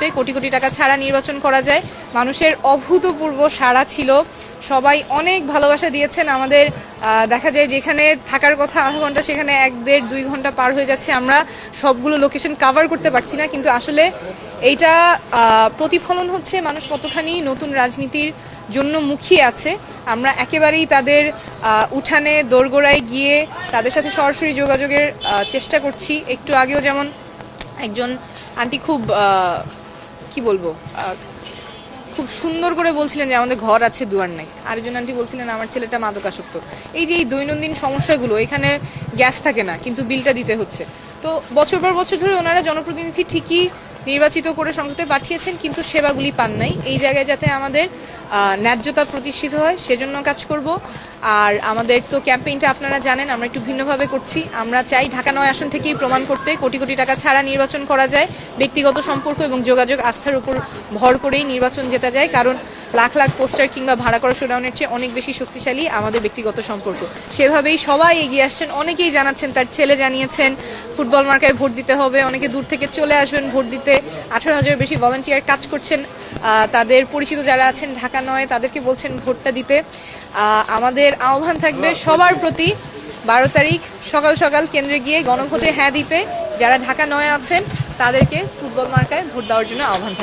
করতে কোটি কোটি টাকা ছাড়া নির্বাচন করা যায়। মানুষের অভূতপূর্ব সাড়া ছিল, সবাই অনেক ভালোবাসা দিয়েছেন আমাদের। দেখা যায় যেখানে থাকার কথা আধা ঘন্টা সেখানে 1-1.5-2 ঘন্টা পার হয়ে যাচ্ছে। আমরা সবগুলো লোকেশন কভার করতে পারছি না, কিন্তু আসলে এইটা প্রতিফলন হচ্ছে মানুষ কতখানি নতুন রাজনীতির জন্য মুখিয়ে আছে। আমরা একেবারেই তাদের উঠানে দোরগোড়ায় গিয়ে তাদের সাথে সরাসরি যোগাযোগের চেষ্টা করছি। একটু আগেও যেমন একজন আন্টি খুব কি বলবো খুব সুন্দর করে বলছিলেন যে আমাদের ঘর আছে দুয়ার নাই, আরেকজন আন্টি বলছিলেন আমার ছেলেটা মাদকাসক্ত। এই যে এই দৈনন্দিন সমস্যাগুলো, এখানে গ্যাস থাকে না কিন্তু বিলটা দিতে হচ্ছে। তো বছর পর বছর ধরে ওনারা জনপ্রতিনিধি ঠিকই নির্বাচিত করে সংসদে পাঠিয়েছেন, কিন্তু সেবাগুলি পান নাই। এই জায়গায় যাতে আমাদের ন্যায্যতা প্রতিষ্ঠিত হয় সেজন্য কাজ করব। আর আমাদের তো ক্যাম্পেইনটা আপনারা জানেন, আমরা একটু ভিন্নভাবে করছি। আমরা চাই ঢাকা 9 আসন থেকেই প্রমাণ করতে কোটি কোটি টাকা ছাড়া নির্বাচন করা যায়। ব্যক্তিগত সম্পর্ক এবং যোগাযোগ আস্থার উপর ভর করেই নির্বাচন জেতা যায়, কারণ লাখ লাখ পোস্টার কিংবা ভাড়া করা শোডাউনের চেয়ে অনেক বেশি শক্তিশালী আমাদের ব্যক্তিগত সম্পর্ক। সেভাবেই সবাই এগিয়ে আসছেন, অনেকেই জানাচ্ছেন, তার ছেলে জানিয়েছেন ফুটবল মার্কায় ভোট দিতে হবে, অনেকে দূর থেকে চলে আসবেন ভোট দিতে। 18,000 বেশি ভলান্টিয়ার কাজ করছেন, তাদের পরিচিত যারা আছেন ঢাকা 9 তাদেরকে বলছেন ভোটটা দিতে। আমাদের আহ্বান থাকবে সবার প্রতি 12 তারিখ সকাল সকাল কেন্দ্রে গিয়ে গণভোটে হ্যাঁ দিতে। যারা ঢাকা 9 আছেন তাদেরকে ফুটবল মার্কায় ভোট দেওয়ার জন্য আহ্বান থাকবে।